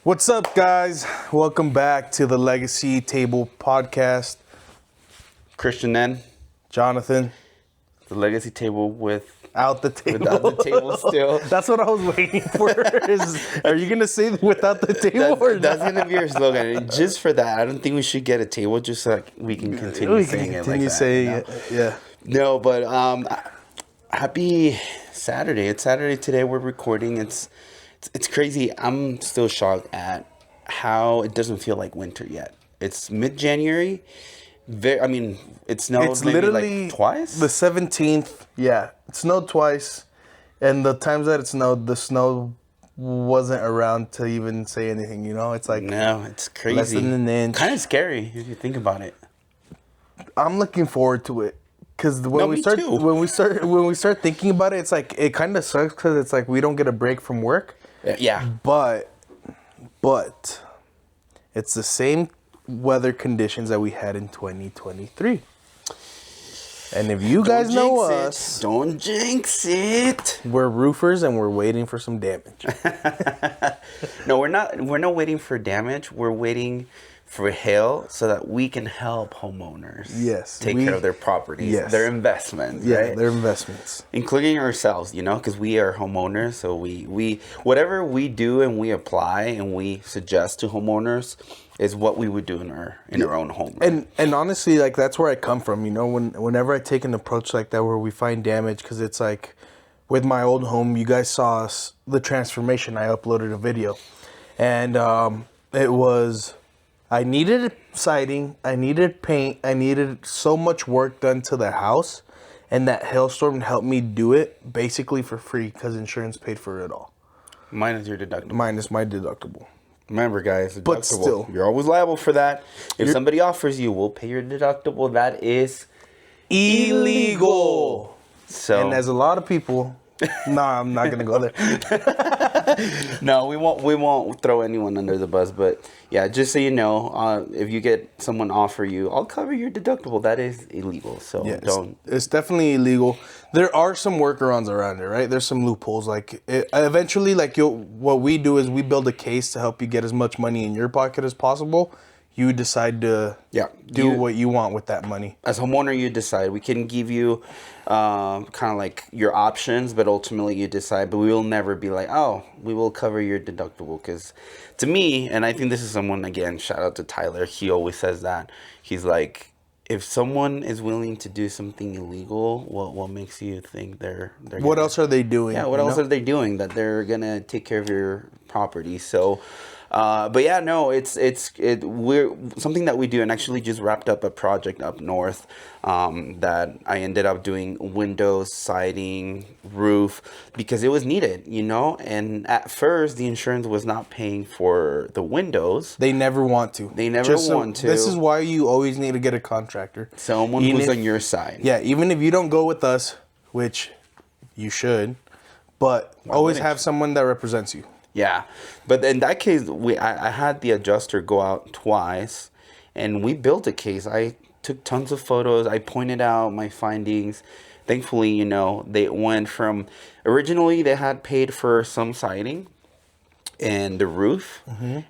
What's up, guys? Welcome back to the Legacy Table Podcast. Christian N, Jonathan, the Legacy Table out the table. without the table still. That's what I was waiting for. Are you gonna say without the table or That's not? gonna be our slogan. And just for that, I don't think we should get a table just so like we can continue saying it like that. saying you know? it. Yeah. No, but happy Saturday. It's Saturday today. We're recording. It's crazy. I'm still shocked at how it doesn't feel like winter yet. It's mid-January. It snowed It's maybe literally like twice. The 17th. Yeah, it snowed twice, and the times that it snowed, the snow wasn't around to even say anything. You know, it's like No, it's crazy. less than an inch. Kind of scary if you think about it. I'm looking forward to it because when me we start too. when we start thinking about it, it's like it kind of sucks because it's like we don't get a break from work. Yeah. But it's the same weather conditions that we had in 2023. And if you guys know us, Don't jinx it. we're roofers and we're waiting for some damage. No, we're not. We're not waiting for damage. We're waiting for hail so that we can help homeowners. Yes, take care of their properties, yes. their investments. Yeah, right? their investments. Including ourselves, because we are homeowners. So we whatever we do and we apply and we suggest to homeowners is what we would do in our own home. Right? And honestly, like that's where I come from. Whenever I take an approach like that, where we find damage, because it's like with my old home, you guys saw the transformation. I uploaded a video, and it was I needed siding, I needed paint, I needed so much work done to the house, and that hailstorm helped me do it basically for free because insurance paid for it all. Minus your deductible. Minus my deductible. Remember, guys, But deductible. still. You're always liable for that. If somebody offers you, we'll pay your deductible. That is Illegal. so. And as a lot of people, nah, I'm not gonna go there. No, we won't throw anyone under the bus. But yeah, just so you know, if you get someone offer you, I'll cover your deductible. That is illegal. So Yeah, don't. It's definitely illegal. There are some workarounds around it, right? There's some loopholes. Like eventually, what we do is we build a case to help you get as much money in your pocket as possible. You decide to do what you want with that money. As homeowner, you decide. We can give you kind of like your options, but ultimately you decide. But we will never be like, oh, we will cover your deductible. Because to me, and I think this is someone, again, shout out to Tyler. He always says that. He's like, if someone is willing to do something illegal, what makes you think they're What else are they doing? Yeah, what else are they doing that they're gonna take care of your property? So, but yeah, no, we're something that we do, and actually just wrapped up a project up north that I ended up doing windows, siding, roof, because it was needed, And at first, the insurance was not paying for the windows. They never want to. Want to. This is why you always need to get a contractor. Someone who's on your side. Yeah, even if you don't go with us, which you should, but always have someone that represents you. Yeah, but in that case, I had the adjuster go out twice, and we built a case. I took tons of photos. I pointed out my findings. Thankfully, they went from originally they had paid for some siding and the roof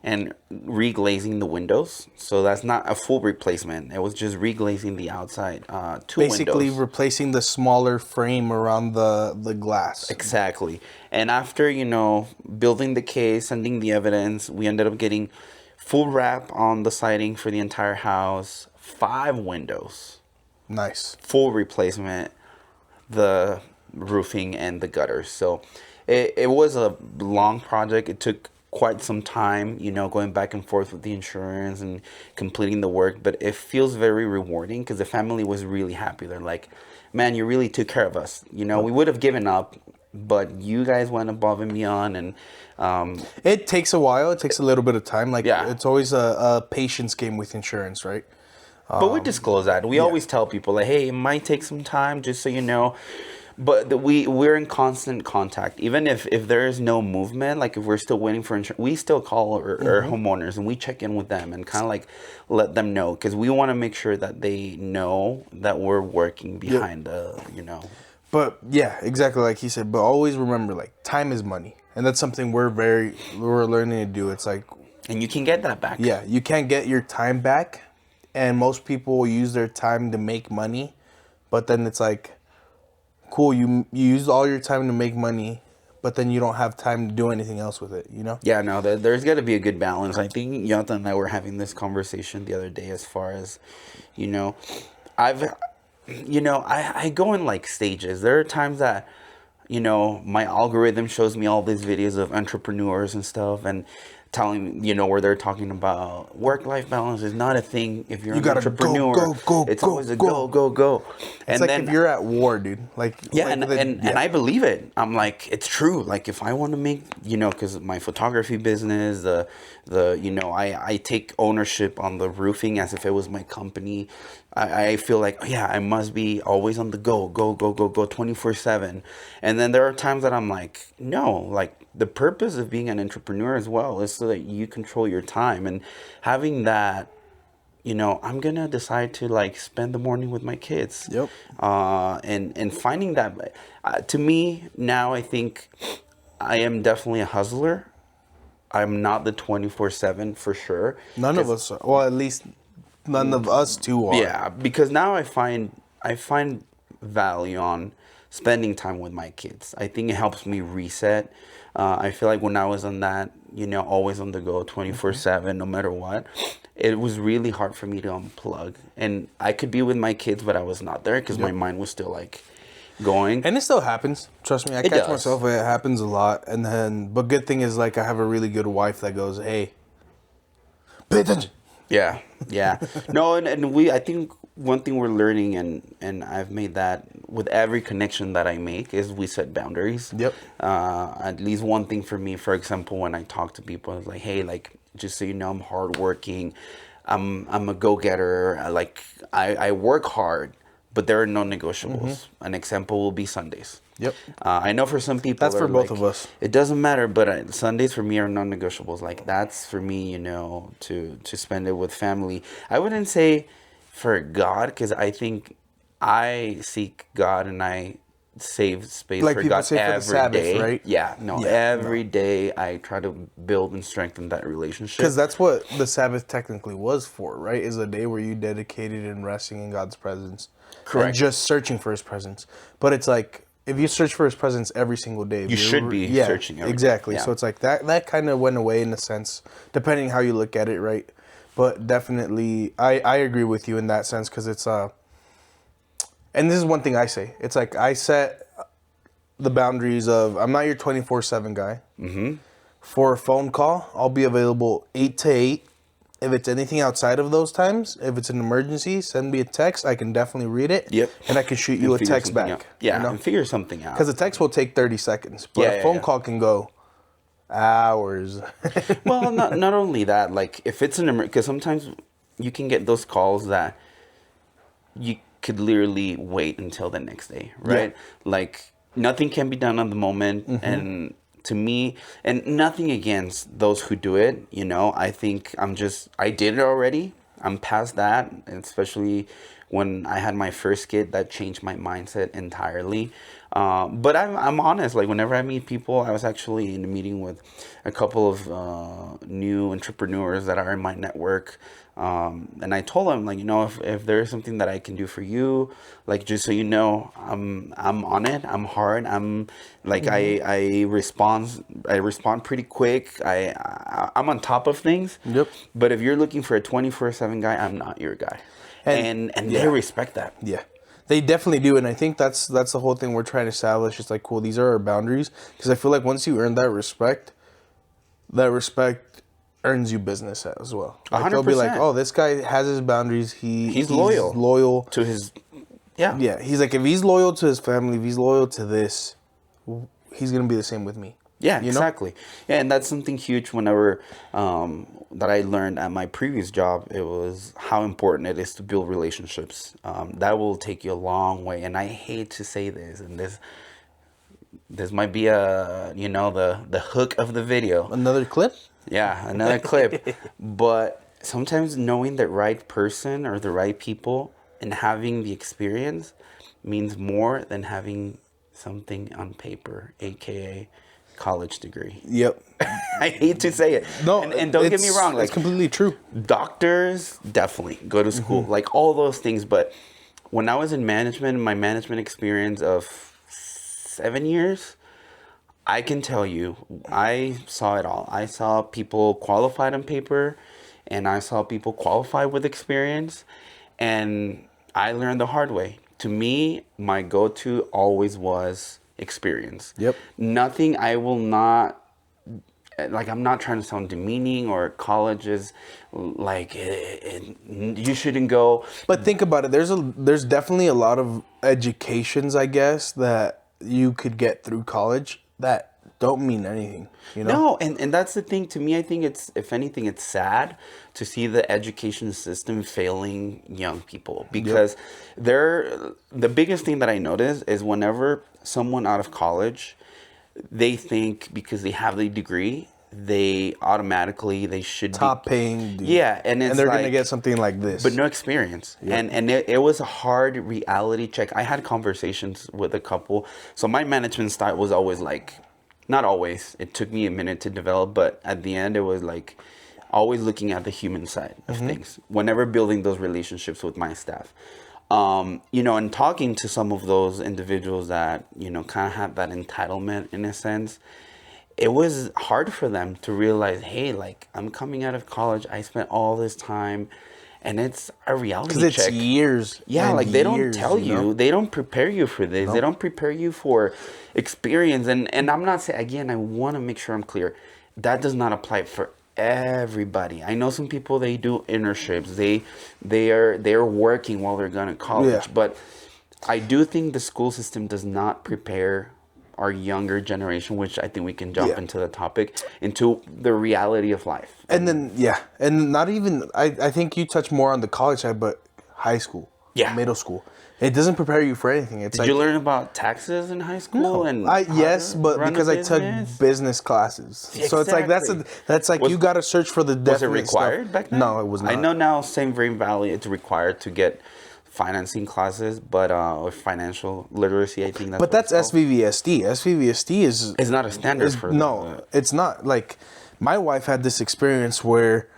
and reglazing the windows. So that's not a full replacement. It was just reglazing the outside two Basically windows. replacing the smaller frame around the glass. Exactly. And after, building the case, sending the evidence, we ended up getting full wrap on the siding for the entire house, 5 windows, Nice. full replacement, the roofing and the gutters. So it was a long project. It took quite some time, going back and forth with the insurance and completing the work, but it feels very rewarding because the family was really happy. They're like, man, you really took care of us. We would have given up, but you guys went above and beyond. And It takes a while. It takes a little bit of time. Yeah. It's always a patience game with insurance, right? but we disclose that. We always tell people, like, hey, it might take some time, just so you know. But we're in constant contact. Even if there is no movement, like if we're still waiting for insurance, we still call our homeowners and we check in with them and kind of like let them know, because we want to make sure that they know that we're working behind But yeah, exactly like he said. But always remember, like, time is money, and that's something we're learning to do. It's like And you can get that back. Yeah, you can't get your time back, and most people will use their time to make money, but then it's like, cool, you used all your time to make money, but then you don't have time to do anything else with it, you know? Yeah, no, there's got to be a good balance. I think Jonathan and I were having this conversation the other day as far as, you know, I go in like stages. There are times that, my algorithm shows me all these videos of entrepreneurs and stuff and telling, where they're talking about work-life balance is not a thing if you're You an gotta entrepreneur. go, it's go, always a go. go. It's And like then if you're at war, dude. Like yeah, like and I believe it. I'm like, it's true. Like if I want to make, because my photography business, I take ownership on the roofing as if it was my company. I feel like, yeah, I must be always on the go 24/7. And then there are times that I'm like, no, like the purpose of being an entrepreneur as well is so that you control your time and having that. I'm gonna decide to like spend the morning with my kids. Yep. And finding that, to me now, I think I am definitely a hustler. I'm not the 24/7 for sure. None of us are. Well, at least none of us two are. Yeah, because now I find value on spending time with my kids. I think it helps me reset. I feel like when I was on that, always on the go, 24/7, no matter what, it was really hard for me to unplug. And I could be with my kids, but I was not there because my mind was still like going. And it still happens. Trust me, I It catch does. myself. It happens a lot. And then, but good thing is, like, I have a really good wife that goes, "Hey, pay attention." Yeah. No, and I think one thing we're learning, and I've made that with every connection that I make, is we set boundaries. Yep. At least one thing for me, for example, when I talk to people, it's like, hey, like, just so you know, I'm hardworking. I'm a go-getter. I work hard, but there are no negotiables. An example will be Sundays. Yep. I know for some people That's for they're both like, of us. It doesn't matter, but Sundays for me are non-negotiables. Like that's for me, to spend it with family. I wouldn't say for God, because I think I seek God and I save space Like for people God say for the every Sabbath, day. right? Yeah, no, Yeah, every day I try to build and strengthen that relationship. Because that's what the Sabbath technically was for, right? Is a day where you dedicated and resting in God's presence. Correct. And just searching for his presence. But it's like, if you search for his presence every single day, You should be searching every day. exactly. Yeah. So it's like that kind of went away in a sense, depending how you look at it, right? But definitely, I agree with you in that sense because it's and this is one thing I say. It's like I set the boundaries of I'm not your 24/7 guy. Mm-hmm. For a phone call, I'll be available 8 to 8. If it's anything outside of those times, if it's an emergency, send me a text. I can definitely read it. Yep. And I can shoot you a Figure text something back. out. Yeah, You know? and figure something out. Because a text will take 30 seconds, but Yeah, a yeah, phone yeah. call can go hours. Well, not only that, like if it's because sometimes you can get those calls that you could literally wait until the next day, right? Like nothing can be done on the moment, and to me, and nothing against those who do it, I think I did it already. I'm past that, and especially when I had my first kid, that changed my mindset entirely. But I'm honest. Like whenever I meet people, I was actually in a meeting with a couple of new entrepreneurs that are in my network, and I told them like, if there is something that I can do for you, like just so you know, I'm on it. I'm hard. I'm like I respond pretty quick. I'm on top of things. Yep. But if you're looking for a 24/7 guy, I'm not your guy. And yeah. they respect that. Yeah, they definitely do, and I think that's the whole thing we're trying to establish. It's like, cool, these are our boundaries, because I feel like once you earn that respect earns you business as well. Like, they'll be like, 100%. oh, this guy has his boundaries. He's loyal. loyal To his, yeah. Yeah, he's like, if he's loyal to his family, if he's loyal to this, he's gonna be the same with me. Yeah, You know? exactly. Yeah, and that's something huge whenever that I learned at my previous job. It was how important it is to build relationships. That will take you a long way. And I hate to say this, and this might be the hook of the video. Another clip. Yeah, another clip. But sometimes knowing the right person or the right people and having the experience means more than having something on paper, aka college degree. Yep. I hate to say it. No, and don't get me wrong. Like it's completely true. doctors, definitely go to school. Like all those things. But when I was in management, my management experience of 7 years, I can tell you, I saw it all. I saw people qualified on paper, and I saw people qualified with experience, and I learned the hard way. To me, my go-to always was experience. Yep. Nothing. I will not, like, I'm not trying to sound demeaning, or college is like you shouldn't go. But think about it. There's definitely a lot of educations, I guess, that you could get through college that don't mean anything. You know? No, and that's the thing. To me, I think it's, if anything, it's sad to see the education system failing young people, because the biggest thing that I notice is whenever someone out of college, they think because they have the degree, they automatically they should Top be paying. Dude. yeah, and it's they're like, gonna get something like this. but no experience. And it was a hard reality check. I had conversations with a couple. So my management style was always like, not always, it took me a minute to develop, but at the end it was like always looking at the human side of things whenever building those relationships with my staff. You know, and talking to some of those individuals that, you know, kind of had that entitlement in a sense, it was hard for them to realize, hey, like, I'm coming out of college, I spent all this time, and it's a reality check. Because it's years. Yeah, and like they don't years, tell you, know? they don't prepare you for this. They don't prepare you for experience. And I'm not saying, again, I want to make sure I'm clear. That does not apply for everybody. I know some people, they do internships. They're working while they're going to college. Yeah. But I do think the school system does not prepare our younger generation, which I think we can jump into the topic, into the reality of life. And then and not even I think you touch more on the college side, but high school, middle school, it doesn't prepare you for anything. It's Did you learn about taxes in high school? And yes, but run a because I took business classes, so it's like that's like you got to search for the definite Was it required stuff. back then? No, it was not. I know now, St. Vrain Valley, it's required to get financing classes, but or financial literacy, I think that's. But that's SVVSD. SVVSD is It's not a standard for it's not. Like my wife had this experience where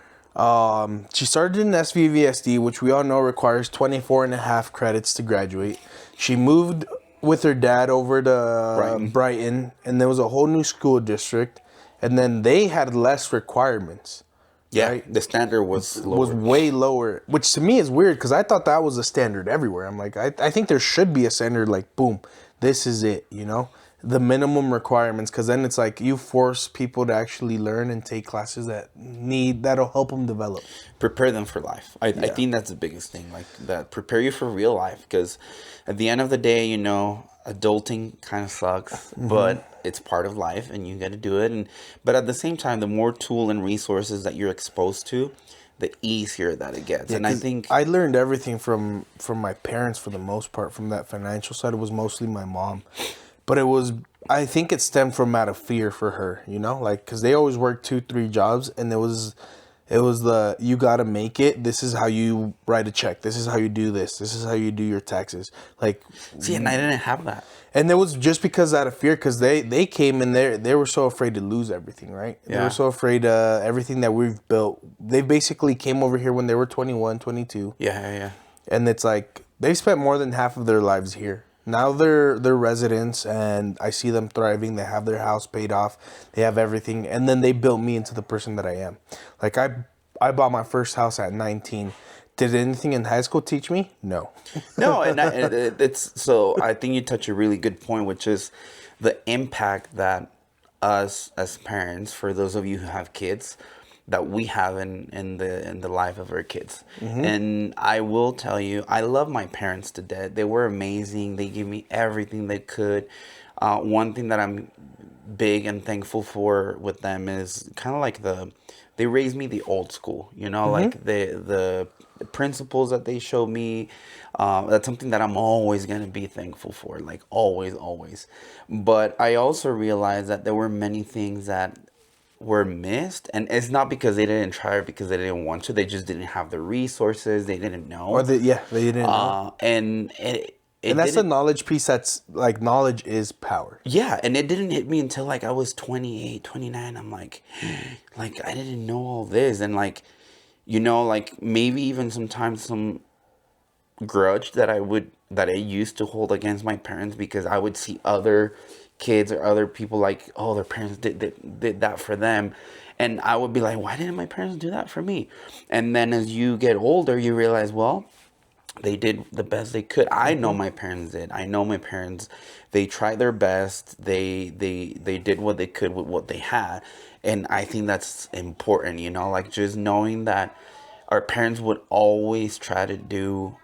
she started in SVVSD, which we all know requires 24 and a half credits to graduate. She moved with her dad over to Brighton, and there was a whole new school district, and then they had less requirements. Yeah, right? the standard was lower. Was way lower, which to me is weird because I thought that was a standard everywhere. I'm like, I think there should be a standard like, boom, this is it, you know? The minimum requirements, because then it's like you force people to actually learn and take classes that'll help them develop. Prepare them for life. I think that's the biggest thing, like that, prepare you for real life, because at the end of the day, you know, adulting kind of sucks, but it's part of life and you got to do it. But at the same time, the more tool and resources that you're exposed to, the easier that it gets. And I think I learned everything from my parents for the most part. From that financial side, it was mostly my mom, but I think it stemmed from out of fear for her, you know, like because they always worked 2-3 jobs, and it was you gotta make it. This is how you write a check. This is how you do this. This is how you do your taxes. Like, see, and I didn't have that. And it was just because out of fear, because they came in there, they were so afraid to lose everything, right? Yeah. They were so afraid everything that we've built. They basically came over here when they were 21, 22. Yeah. And it's like they spent more than half of their lives here. Now they're residents, and I see them thriving. They have their house paid off. They have everything, and then they built me into the person that I am. Like I bought my first house at 19. Did anything in high school teach me? No. No, and it's so. I think you touch a really good point, which is the impact that us as parents, for those of you who have kids, that we have in the life of our kids. And I will tell you, I love my parents to death. They were amazing. They gave me everything they could. One thing that I'm big and thankful for with them is kind of like they raised me the old school, you know, like the principles that they showed me. That's something that I'm always going to be thankful for, like always. But I also realized that there were many things that were missed, and it's not because they didn't try or because they didn't want to. They just didn't have the resources. They didn't know, Or they didn't know. and it And that's the didn't. knowledge piece. That's like knowledge is power. Yeah, and it didn't hit me until like I was 28, 29. I'm like I didn't know all this, and like, like maybe even sometimes some grudge that I used to hold against my parents because I would see other kids or other people like, oh, their parents did that for them, and I would be like, why didn't my parents do that for me? And then as you get older, you realize, well, they did the best they could. I know my parents did. I know my parents, they tried their best. They did what they could with what they had. And I think that's important, like just knowing that our parents would always try to do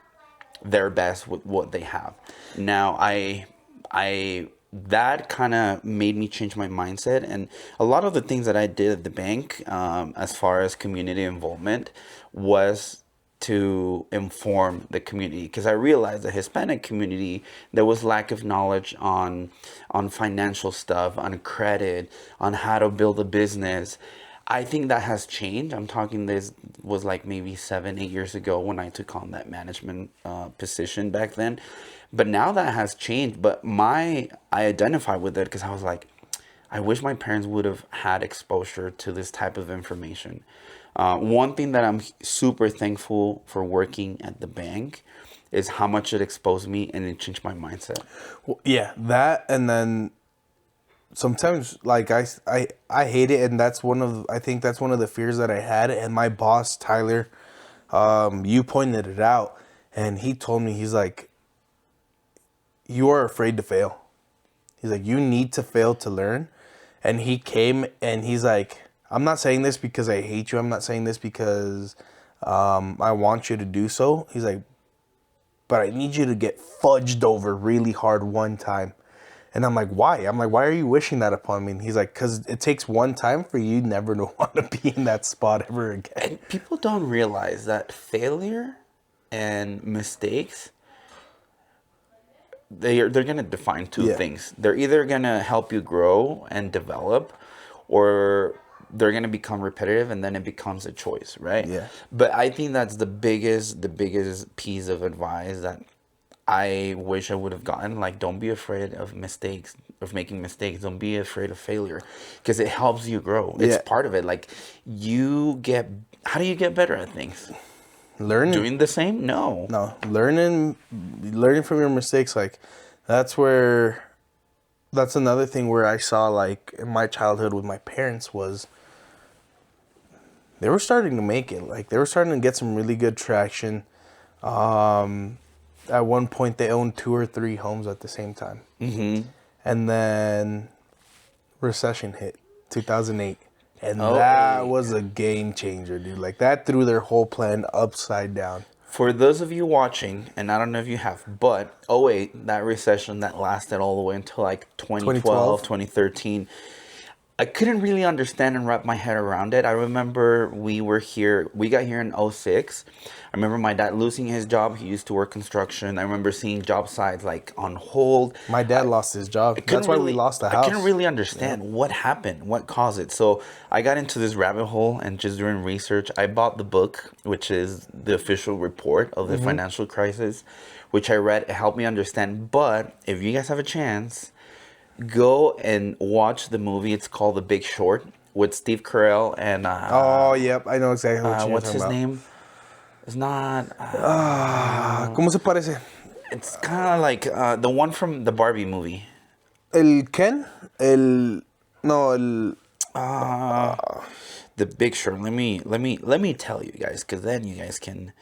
their best with what they have. Now, I that kind of made me change my mindset, and a lot of the things that I did at the bank, as far as community involvement, was to inform the community because I realized the Hispanic community there was lack of knowledge on financial stuff, on credit, on how to build a business. I think that has changed. I'm talking this was like maybe 7, 8 years ago when I took on that management position back then. But now that has changed. But I identify with it because I was like, I wish my parents would have had exposure to this type of information. One thing that I'm super thankful for working at the bank is how much it exposed me and it changed my mindset. Well, yeah, that, and then sometimes like I hate it, and I think that's one of the fears that I had. And my boss Tyler, you pointed it out, and he told me, he's like, you are afraid to fail. He's like, you need to fail to learn. And he came and he's like, I'm not saying this because I hate you. I'm not saying this because I want you to do so. He's like, but I need you to get fudged over really hard one time. And I'm like, why? I'm like, why are you wishing that upon me? And he's like, because it takes one time for you never to want to be in that spot ever again. And people don't realize that failure and mistakes, they're going to define two things. They're either going to help you grow and develop, or they're going to become repetitive and then it becomes a choice, right? Yeah. But I think that's the biggest piece of advice that I wish I would have gotten. Like, don't be afraid of mistakes, of making mistakes. Don't be afraid of failure because it helps you grow. It's part of it. Like, how do you get better at things? Learning. Doing the same? No. Learning from your mistakes. Like, that's another thing where I saw, like, in my childhood with my parents was they were starting to make it. Like, they were starting to get some really good traction. At one point, they owned 2 or 3 homes at the same time. Mm-hmm. And then recession hit, 2008. And that was a game changer, dude. Like, that threw their whole plan upside down. For those of you watching, and I don't know if you have, but 2008, that recession that lasted all the way until like 2012, 2013, I couldn't really understand and wrap my head around it. I remember we got here in 2006. I remember my dad losing his job. He used to work construction. I remember seeing job sites like on hold. My dad lost his job. That's why we lost the house. I couldn't really understand what happened, what caused it. So I got into this rabbit hole, and just doing research, I bought the book, which is the official report of the financial crisis, which I read. It helped me understand. But if you guys have a chance, go and watch the movie. It's called The Big Short with Steve Carell and yep, I know exactly what you're what's talking his about. name? It's not. ¿Cómo se parece? It's kind of like the one from the Barbie movie. El Ken, no. The Big Short. Let me tell you guys, because then you guys can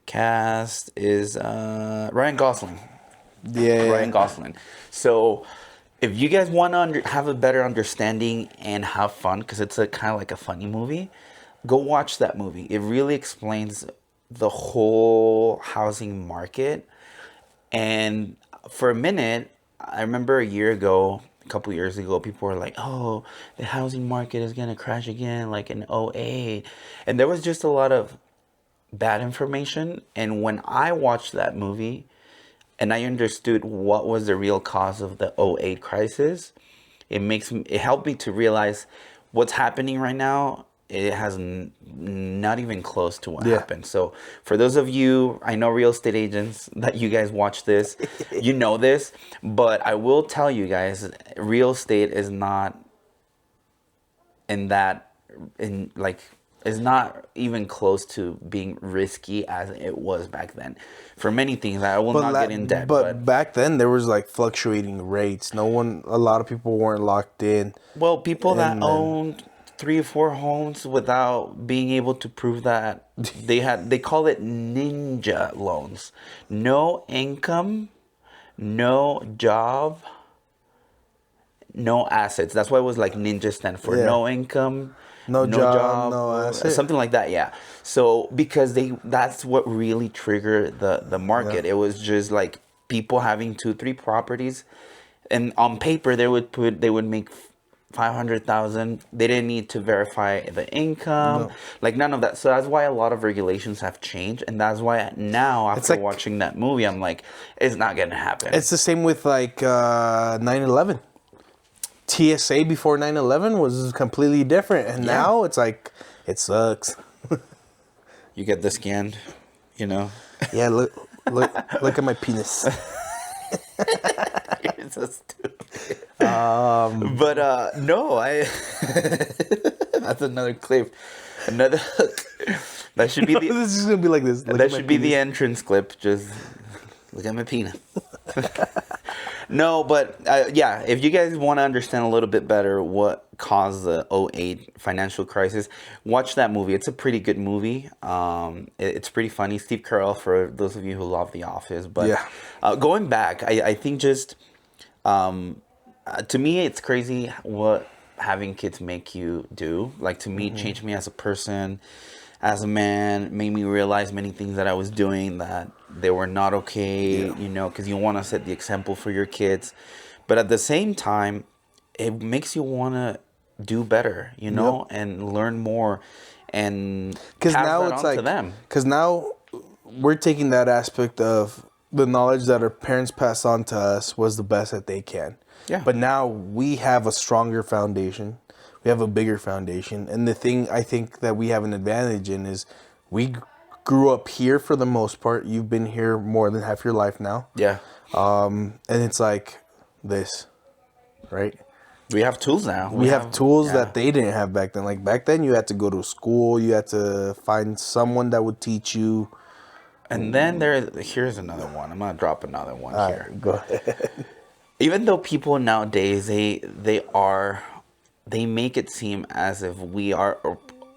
cast is Ryan Gosling. Yeah, Ryan Gosling. So, if you guys want to have a better understanding and have fun, because it's a kind of like a funny movie, go watch that movie. It really explains the whole housing market. And for a minute, I remember a couple years ago, people were like, oh, the housing market is going to crash again, like in 2008. And there was just a lot of bad information. And when I watched that movie, and I understood what was the real cause of the 2008 crisis, it helped me to realize what's happening right now it has not even close to what Yeah. happened. So for those of you, I know real estate agents that you guys watch this, you know this, but I will tell you guys, real estate is not is not even close to being risky as it was back then. For many things, I will not get in depth. But back then there was like fluctuating rates. A lot of people weren't locked in. Well, people that And then- owned 3 or 4 homes without being able to prove that they call it ninja loans. No income, no job, no assets. That's why it was like ninja stand for Yeah. no income, No job, no asset. something like that. Yeah. So because that's what really triggered the market. Yeah. It was just like people having 2-3 properties, and on paper they would make 500,000. They didn't need to verify the income, like none of that. So that's why a lot of regulations have changed, and that's why now after like- watching that movie, I'm like, it's not gonna happen. It's the same with like 9/11. TSA before 9/11 was completely different, and Yeah. now it's like it sucks. You get the scanned, you know. Yeah, look at my penis. You're so stupid. But no, that's another clip. Another that should be the This is gonna be like this. Look that at my should be the penis. entrance clip. Just look at my penis. No, but yeah, if you guys want to understand a little bit better what caused the '08 financial crisis, watch that movie. It's a pretty good movie. It's pretty funny. Steve Carell, for those of you who love The Office. But Yeah. Going back, I think just to me, it's crazy what having kids make you do. Like, to me, it changed me as a person, as a man, made me realize many things that I was doing that they were not okay, you know, because you want to set the example for your kids. But at the same time, it makes you want to do better, you know, and learn more and Because pass now that it's on to like, them. because now we're taking that aspect of the knowledge that our parents passed on to us was the best that they can. Yeah. But now we have a stronger foundation. We have a bigger foundation. And the thing I think that we have an advantage in is we grew up here for the most part. You've been here more than half your life now. Yeah. And it's like this, right? We have tools now. We have tools yeah. that they didn't have back then. Like back then, you had to go to school. You had to find someone that would teach you. And then here's another one. I'm gonna drop another one here. Go ahead. Even though people nowadays they make it seem as if we are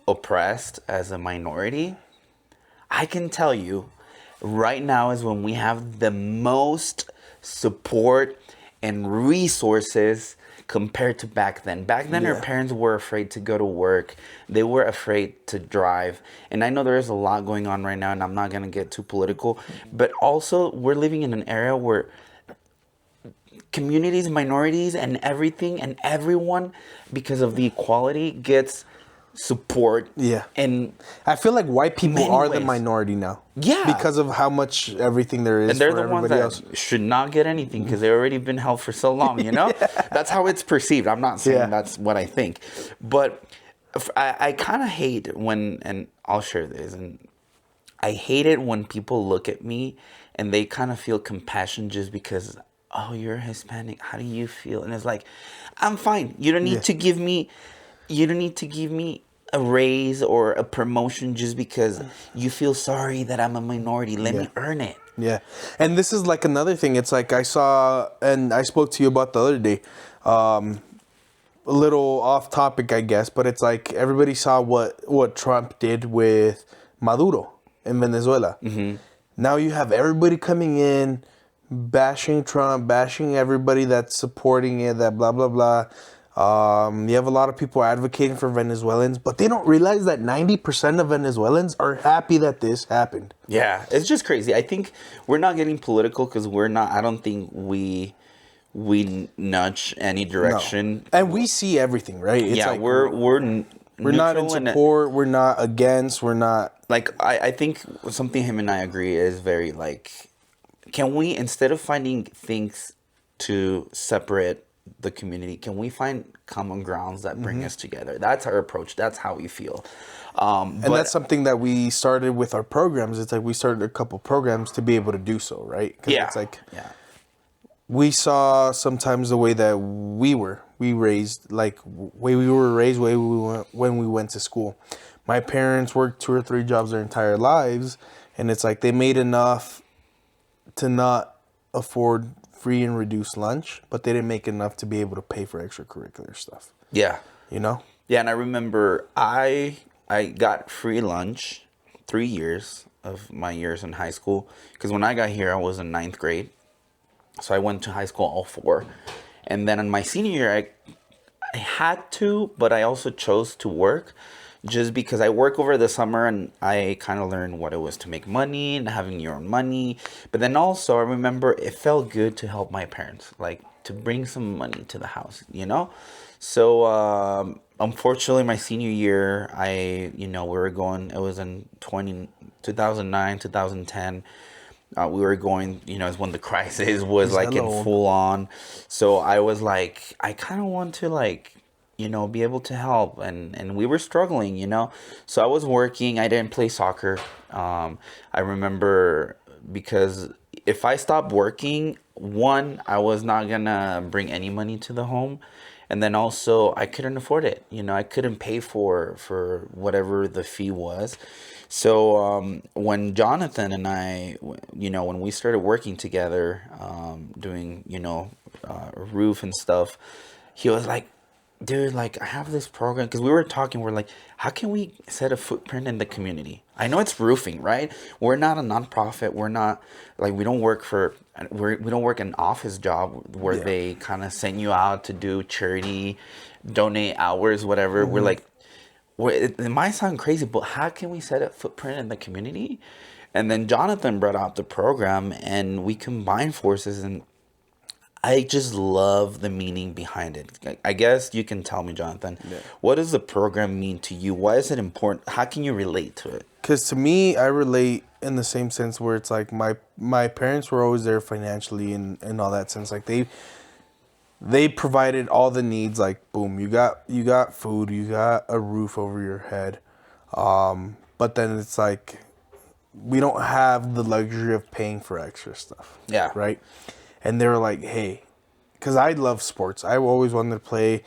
oppressed as a minority, I can tell you right now is when we have the most support and resources compared to back then. Back then, our parents were afraid to go to work. They were afraid to drive. And I know there is a lot going on right now, and I'm not going to get too political. But also, we're living in an era where communities, minorities, and everything and everyone, because of the equality, gets support. Yeah. And I feel like white people Many are the ways. minority now. Yeah. Because of how much everything there is and they're for the ones everybody that else. should not get anything because they've already been held for so long, you know? That's how it's perceived. I'm not saying Yeah. that's what I think. But I kind of hate when, and I'll share this, and I hate it when people look at me and they kind of feel compassion just because, oh, you're Hispanic. How do you feel? And it's like, I'm fine. You don't need to give me a raise or a promotion just because you feel sorry that I'm a minority. Let me earn it. Yeah. And this is like another thing. It's like I saw, and I spoke to you about the other day, a little off topic, I guess, but it's like everybody saw what Trump did with Maduro in Venezuela. Mm-hmm. Now you have everybody coming in, bashing Trump, bashing everybody that's supporting it, that blah, blah, blah. You have a lot of people advocating for Venezuelans, but they don't realize that 90% of Venezuelans are happy that this happened. Yeah, it's just crazy. I think we're not getting political because we're not. I don't think we nudge any direction. No. And we see everything, right? It's Yeah, like we're not in neutral and- support. We're not against. We're not. Like I think something him and I agree is very like, can we, instead of finding things to separate the community? Can we find common grounds that bring us together? That's our approach. That's how we feel. And that's something that we started with our programs. It's like we started a couple programs to be able to do so, right? Because yeah, it's like yeah, we saw sometimes the way that we were raised, like way we were raised, way we went when we went to school. My parents worked 2 or 3 jobs their entire lives, and it's like they made enough to not afford free and reduced lunch, but they didn't make enough to be able to pay for extracurricular stuff. yeah. You know? Yeah, and I remember I got free lunch 3 years of my years in high school, because when I got here I was in ninth grade, so I went to high school all four, and then in my senior year I had to, but I also chose to work, just because I work over the summer and I kind of learned what it was to make money and having your own money. But then also I remember it felt good to help my parents, like to bring some money to the house, you know? So unfortunately my senior year, we were going, it was in 2009, 2010. We were going, is when the crisis was like in Hello. full on. So I was like, I kind of want to like, be able to help. And we were struggling, So I was working. I didn't play soccer. I remember, because if I stopped working, one, I was not gonna bring any money to the home. And then also I couldn't afford it. I couldn't pay for whatever the fee was. So when Jonathan and I, when we started working together, doing, a roof and stuff, he was like, dude, like I have this program, because we were talking, we're like, how can we set a footprint in the community? I know it's roofing, right? We're not a nonprofit. We're not like, we don't work an office job where Yeah. they kind of send you out to do charity, donate hours, whatever. We're like, it might sound crazy, but how can we set a footprint in the community? And then Jonathan brought out the program, and we combined forces, and I just love the meaning behind it. I guess you can tell me, Jonathan, what does the program mean to you? Why is it important? How can you relate to it? Because to me, I relate in the same sense where it's like my parents were always there financially and in all that sense. Like they provided all the needs. Like boom, you got food, you got a roof over your head. But then it's like we don't have the luxury of paying for extra stuff. Yeah. Right. And they were like, hey, because I love sports. I always wanted to play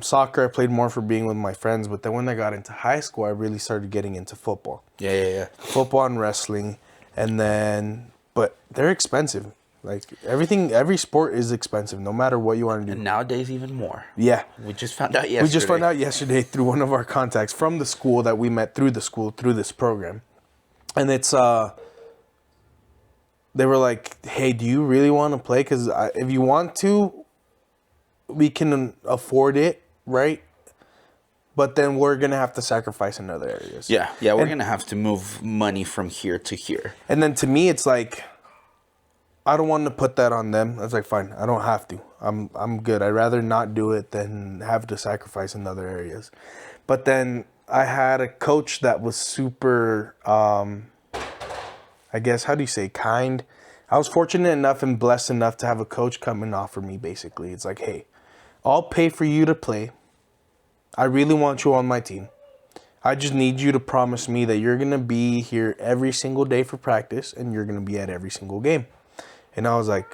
soccer. I played more for being with my friends. But then when I got into high school, I really started getting into football. Yeah. Football and wrestling. And then, but they're expensive. Like everything, every sport is expensive, no matter what you want to do. And nowadays, even more. Yeah. We just found out yesterday. We just found out yesterday through one of our contacts from the school that we met through the school, through this program. And it's, they were like, hey, do you really want to play? Because if you want to, we can afford it, right? But then we're going to have to sacrifice in other areas. Yeah, we're going to have to move money from here to here. And then to me, it's like, I don't want to put that on them. It's like, fine, I don't have to. I'm good. I'd rather not do it than have to sacrifice in other areas. But then I had a coach that was super... I guess, how do you say, kind? I was fortunate enough and blessed enough to have a coach come and offer me, basically. It's like, hey, I'll pay for you to play. I really want you on my team. I just need you to promise me that you're going to be here every single day for practice and you're going to be at every single game. And I was like,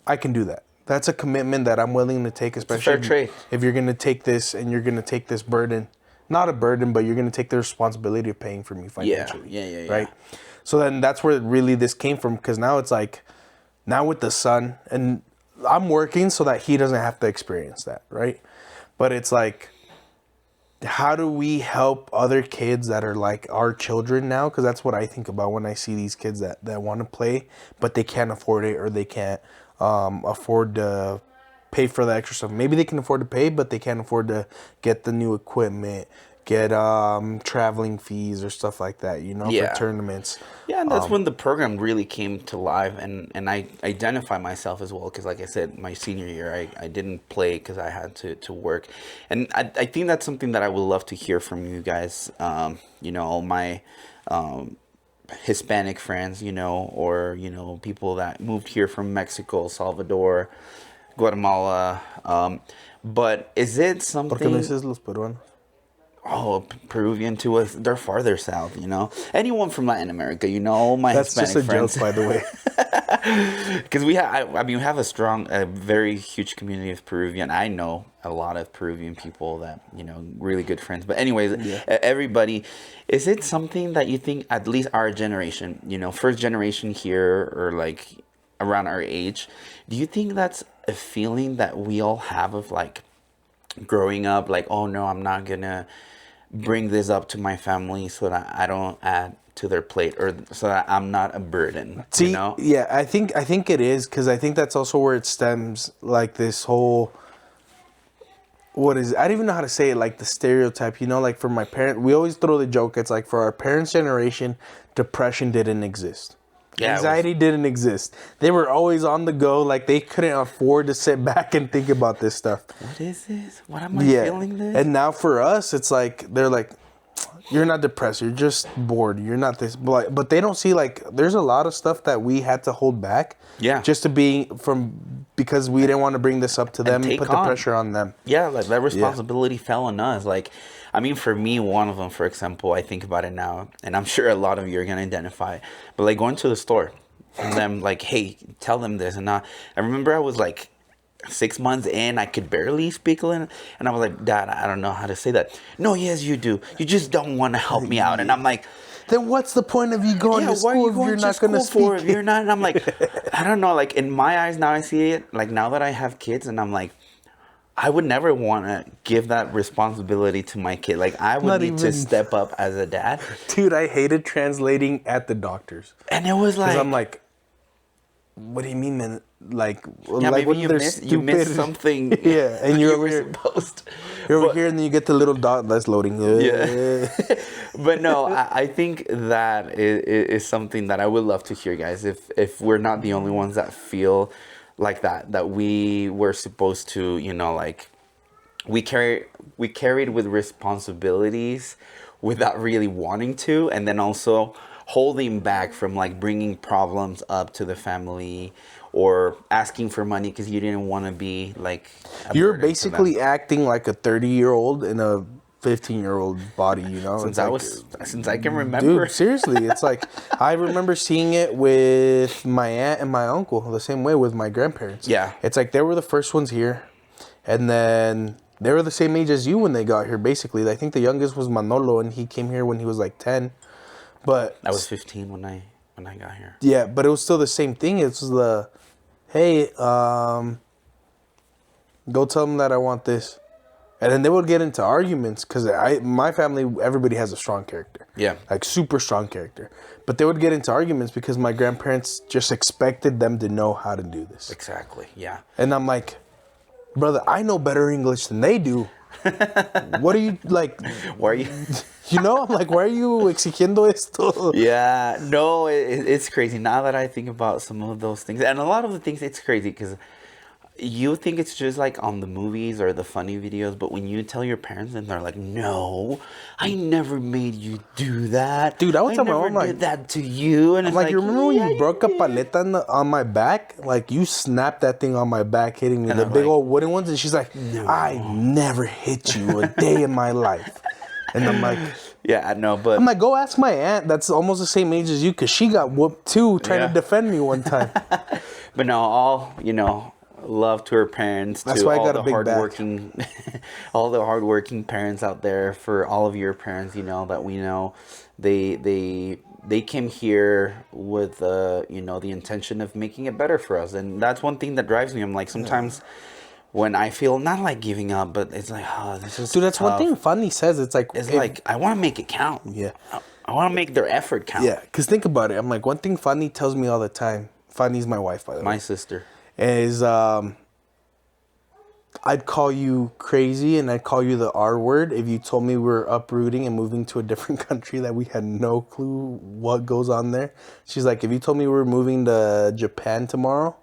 I can do that. That's a commitment that I'm willing to take, especially fair trade. if you're going to take this and you're going to take this burden. Not a burden, but you're going to take the responsibility of paying for me financially. Yeah. Right? So then that's where really this came from, because now it's like, now with the son, and I'm working so that he doesn't have to experience that, right? But it's like, how do we help other kids that are like our children now? Because that's what I think about when I see these kids that want to play, but they can't afford it, or they can't afford to pay for the extra stuff. Maybe they can afford to pay, but they can't afford to get the new equipment, get traveling fees or stuff like that, for tournaments. Yeah, and that's when the program really came to life, and I identify myself as well, because like I said, my senior year, I didn't play because I had to work. And I think that's something that I would love to hear from you guys, all my Hispanic friends, or, people that moved here from Mexico, Salvador, Guatemala. But is it ¿Por qué no something? dices los peruanos? Oh, Peruvian to us, they're farther south, you know. Anyone from Latin America, you know, all my That's Hispanic just a friends. joke, by the way. Because we have, I mean, we have a very huge community of Peruvian. I know a lot of Peruvian people that, you know, really good friends. But anyways, Yeah. everybody, is it something that you think, at least our generation, you know, first generation here or like around our age, do you think that's a feeling that we all have of like growing up, like, oh no, I'm not gonna bring this up to my family so that I don't add to their plate or so that I'm not a burden, See, you know? yeah, I think it is because I think that's also where it stems, like this whole. What is? I don't even know how to say it. Like the stereotype, you know, like for my parents, we always throw the joke. It's like for our parents' generation, depression didn't exist. Yeah, it was- Anxiety didn't exist. They were always on the go. Like they couldn't afford to sit back and think about this stuff. What is this? What am I Yeah. feeling this? And now for us, it's like they're like, you're not depressed. You're just bored. You're not this. But they don't see like there's a lot of stuff that we had to hold back. Yeah. Just to be from because we didn't want to bring this up to them and take put the on. pressure on them. Yeah, like that responsibility fell on us. Like, I mean, for me, one of them, for example, I think about it now, and I'm sure a lot of you are gonna identify. But like going to the store, and them like, hey, tell them this, and I remember I was like 6 months in, I could barely speak, and I was like, Dad, I don't know how to say that. No, yes, you do. You just don't want to help me out, and I'm like. Then what's the point of you going to school if you're not going to speak? If you're not, and I'm like, I don't know. Like in my eyes now, I see it. Like now that I have kids, and I'm like, I would never want to give that responsibility to my kid. Like I would Not need to even- step up as a dad. Dude, I hated translating at the doctors. And it was like, Because I'm like, what do you mean, man? Like, yeah, like maybe you they're missed something. Yeah, and you're you over were here. supposed. You're over But- here, and then you get the little dot that's loading. Yeah. But no, I think that is something that I would love to hear, guys. If we're not the only ones that feel like that we were supposed to, you know, like we carried with responsibilities without really wanting to, and then also holding back from like bringing problems up to the family or asking for money because you didn't want to be like a You're burden to them. basically acting like a 30-year-old in a 15-year-old body, you know? Since I can remember. Dude, seriously, it's like I remember seeing it with my aunt and my uncle the same way with my grandparents. Yeah. It's like they were the first ones here, and then they were the same age as you when they got here. Basically, I think the youngest was Manolo, and he came here when he was like 10. But I was 15 when I got here. yeah, but it was still the same thing. It was the, hey, go tell them that I want this. And then they would get into arguments because my family, everybody has a strong character. Yeah. Like super strong character. But they would get into arguments because my grandparents just expected them to know how to do this. Exactly. Yeah. And I'm like, brother, I know better English than they do. What are you, like, Why are you? you know? I'm like, why are you exigiendo esto? Yeah. No, it's crazy. Now that I think about some of those things, and a lot of the things, it's crazy because you think it's just like on the movies or the funny videos, but when you tell your parents and they're like, "No, I never made you do that, Dude, I would tell my never mom, like- did that to you." And it's Like, you remember when "Yeah, you broke a did." paleta on my back? Like, you snapped that thing on my back, hitting me. And The I'm big like, old wooden ones. And she's like, I never hit you a day in my life. And I'm like, Yeah, I know, but go ask my aunt that's almost the same age as you because she got whooped too trying Yeah. to defend me one time. But no, all love to her parents. That's to why I all got a the big back. hardworking, all the hardworking parents out there. For all of your parents, that we know, they came here with the intention of making it better for us, and that's one thing that drives me. I'm like sometimes. When I feel not like giving up, but it's like, oh, this is Dude, that's tough. one thing Fanny says. It's like, It's if- like I want to make it count. Yeah. I want to make their effort count. yeah, because think about it. I'm like, one thing Fanny tells me all the time. Fanny's my wife, by the way. My sister. Is I'd call you crazy and I'd call you the R word if you told me we were uprooting and moving to a different country that we had no clue what goes on there. She's like, if you told me we were moving to Japan tomorrow,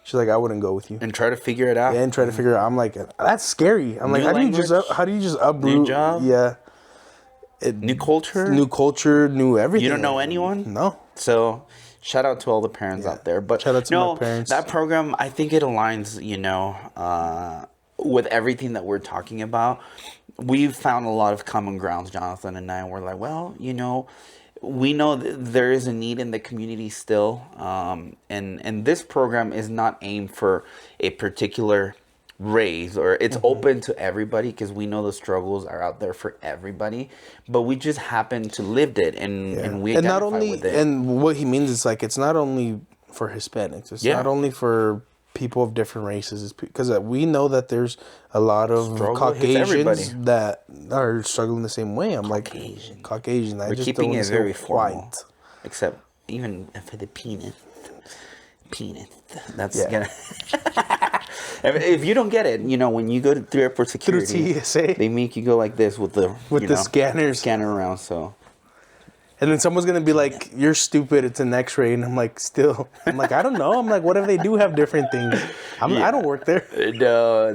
she's like, I wouldn't go with you. And try to figure it out. And try to figure it out. I'm like, that's scary. I'm like, New how do language, you just uproot? job? Yeah. New culture. New culture, new everything. You don't know anyone? No. So shout out to all the parents out there. But Shout out to my parents. that program, I think it aligns, with everything that we're talking about. We've found a lot of common grounds, Jonathan and I. And we're like, well, we know there is a need in the community still, and this program is not aimed for a particular raise, or it's open to everybody, because we know the struggles are out there for everybody, but we just happen to lived it, and we identify not only with it. and what he means is like it's not only for Hispanics, it's not only for people of different races, because we know that there's a lot of Caucasians that are struggling the same way. I'm Caucasian. We're keeping it very formal, except even for the penis. That's gonna. If you don't get it, when you go through airport security, through TSA, they make you go like this with the scanner around. So, and then someone's gonna be like, "You're stupid. It's an X-ray," and I'm like, I don't know. I'm like, what if they do have different things? I don't work there. No,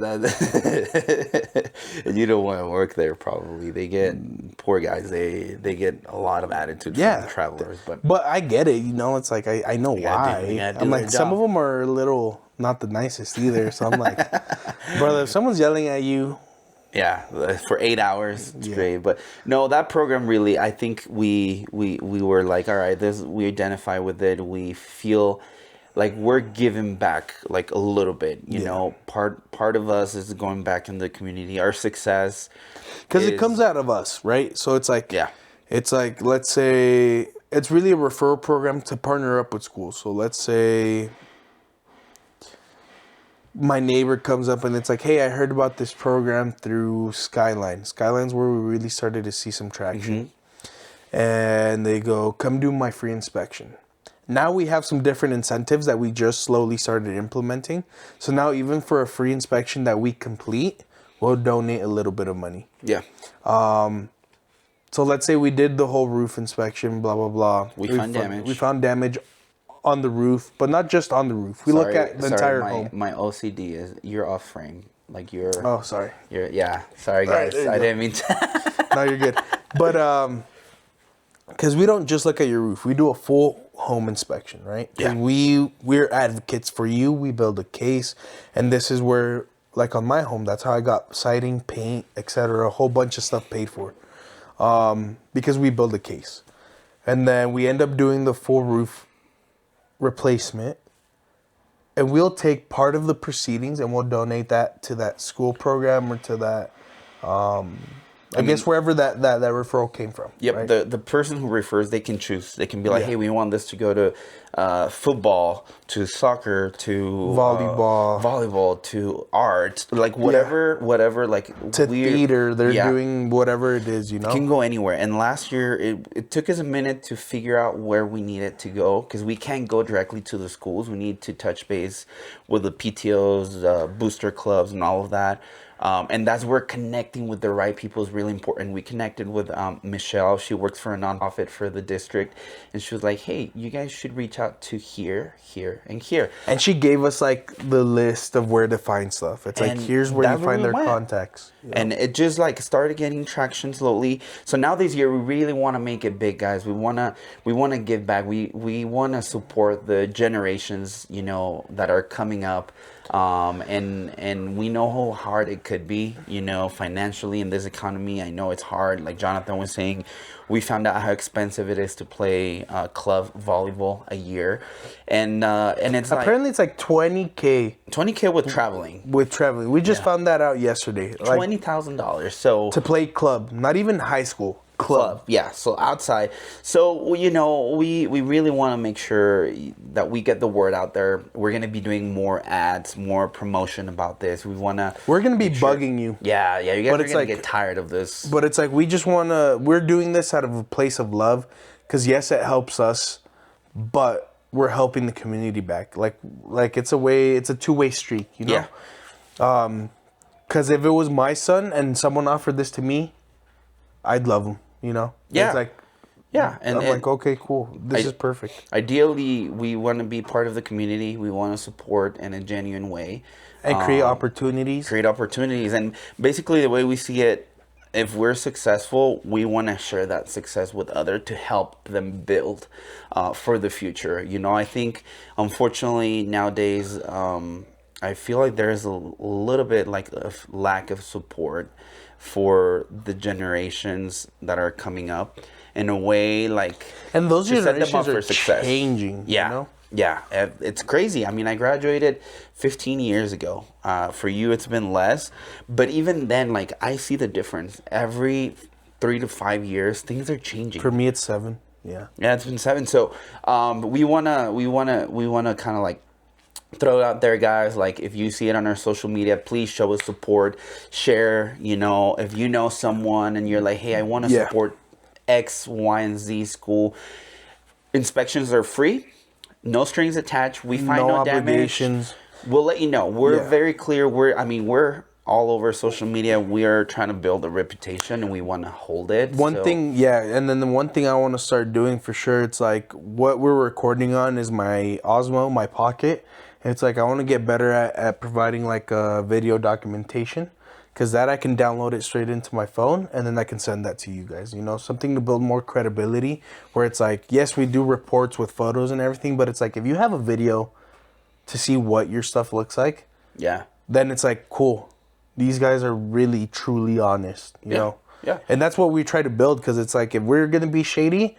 you don't want to work there. Probably they get poor guys. They get a lot of attitude from travelers. But I get it. It's like I know why. I'm like, some of them are a little not the nicest either. So I'm like, brother, if someone's yelling at you. Yeah, for 8 hours straight. But no, that program really, I think we were like, all right, we identify with it. We feel like we're giving back like a little bit. You know, part of us is going back in the community. Our success, because it comes out of us, right? So it's like, it's like, let's say it's really a referral program to partner up with schools. So let's say my neighbor comes up and it's like, hey, I heard about this program through Skyline. Skyline's where we really started to see some traction. And they go, come do my free inspection. Now we have some different incentives that we just slowly started implementing. So now even for a free inspection that we complete, we'll donate a little bit of money. Yeah. So let's say we did the whole roof inspection, blah, blah, blah. We found damage. We found damage on the roof, but not just on the roof. We look at the entire home. My OCD is you're off frame. Like you're. Oh, sorry. Sorry guys. I didn't mean to. No, you're good. But because we don't just look at your roof, we do a full home inspection, right? Yeah. We're advocates for you. We build a case, and this is where, like on my home, that's how I got siding, paint, etc. A whole bunch of stuff paid for, because we build a case, and then we end up doing the full roof replacement, and we'll take part of the proceedings and we'll donate that to that school program or to that I guess wherever that referral came from. Yep. Right? The person who refers, they can choose. They can be like, hey, we want this to go to football, to soccer, to volleyball, to art, like whatever, like to theater. They're doing whatever it is, It can go anywhere. And last year, it took us a minute to figure out where we needed to go, because we can't go directly to the schools. We need to touch base with the PTOs, booster clubs, and all of that. And that's where connecting with the right people is really important. We connected with Michelle. She works for a nonprofit for the district. And she was like, hey, you guys should reach out to here, and here. And she gave us like the list of where to find stuff. It's like, here's where you find their contacts. And it just like started getting traction slowly. So now this year, we really want to make it big, guys. We want to give back. We want to support the generations, that are coming up. And we know how hard it could be, financially in this economy. I know it's hard. Like Jonathan was saying, we found out how expensive it is to play club volleyball a year, and it's apparently it's like $20K with traveling. We just found that out yesterday. $20,000. So to play club, not even high school. Club. Yeah, so outside. So, we really want to make sure that we get the word out there. We're going to be doing more ads, more promotion about this. We're going to be bugging you. Yeah, you guys are going to get tired of this. But it's like, we're doing this out of a place of love, because yes, it helps us, but we're helping the community back. Like it's a two-way street, Yeah. Because if it was my son and someone offered this to me, I'd love him, Yeah. It's like, and I'm like, okay, cool. This is perfect. Ideally, we want to be part of the community. We want to support in a genuine way. And create opportunities. And basically, the way we see it, if we're successful, we want to share that success with others to help them build for the future. You know, I think unfortunately nowadays, I feel like there's a little bit like a lack of support for the generations that are coming up in a way like, And those to set them generations up for are success. changing. Yeah. You know? Yeah, it's crazy. I mean, I graduated 15 years ago. For you, it's been less. But even then, like, I see the difference. Every 3 to 5 years, things are changing. For me, it's 7. Yeah. Yeah, it's been 7. So, we wanna kind of like throw it out there, guys. Like, if you see it on our social media, please show us support, share. You know, if you know someone and you're like, hey, I want to Yeah. support X, Y, and Z school. Inspections are free. No strings attached. We find no obligations. damage. We'll let you know. We're Yeah. very clear. We're all over social media. We are trying to build a reputation and we want to hold it. One thing, yeah, and then the one thing I want to start doing for sure, it's like what we're recording on is my Osmo, my Pocket. It's like I want to get better at providing like a video documentation, because that I can download it straight into my phone and then I can send that to you guys. You know, something to build more credibility, where it's like, yes, we do reports with photos and everything, but it's like if you have a video to see what your stuff looks like, Yeah. then it's like, cool. These guys are really, truly honest, you know? Yeah. And that's what we try to build, because it's like if we're going to be shady,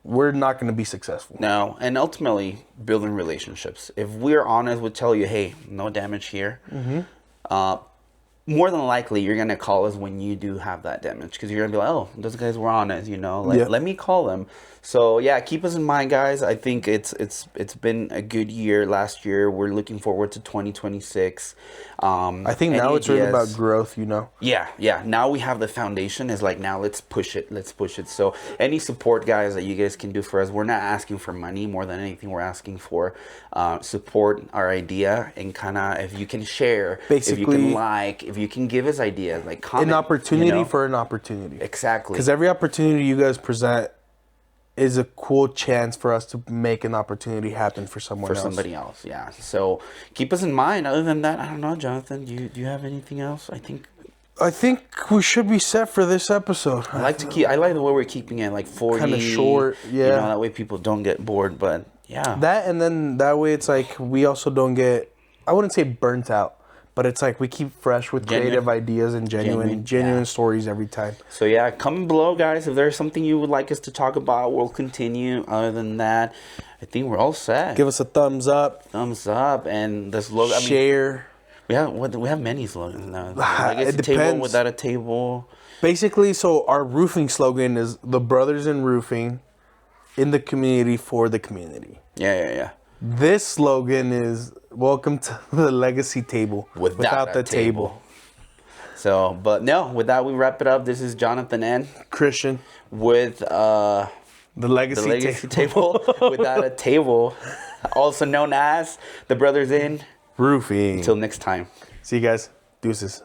we're not going to be successful. No, and ultimately building relationships. If we're honest, we'll tell you, hey, no damage here. More than likely, you're gonna call us when you do have that damage, because you're gonna be like, "Oh, those guys were honest," you know. Like, Yeah. let me call them. So yeah, keep us in mind, guys. I think it's been a good year last year. We're looking forward to 2026. I think now any it's really about ideas? growth, you know? Yeah. Now we have the foundation. Is like, now let's push it. So any support, guys, that you guys can do for us. We're not asking for money more than anything. We're asking for support our idea, and kind of if you can share, if you Basically, can like, if you can give us ideas, like comment. An opportunity you know? for an opportunity. Exactly. Because every opportunity you guys present is a cool chance for us to make an opportunity happen for someone for else. somebody else, yeah. So keep us in mind. Other than that, I don't know, Jonathan. Do you have anything else? I think we should be set for this episode. I like the way we're keeping it like 40. Kinda short, yeah. You know, that way people don't get bored. But yeah, That, and then that way it's like we also don't get, I wouldn't say burnt out, but it's like we keep fresh with Genuine. creative ideas and genuine yeah. stories every time. So yeah, comment below, guys. If there's something you would like us to talk about, we'll continue. Other than that, I think we're all set. Give us a thumbs up, Thumbs up, and this logo. share. We have many slogans now. It a table depends. without a table. Basically, so our roofing slogan is the brothers in roofing, in the community for the community. Yeah. This slogan is welcome to the legacy table without the table. So, but no, with that, we wrap it up. This is Jonathan N. Christian, with the legacy, table without a table, also known as the Brothers in. roofing. Until next time. See you guys. Deuces.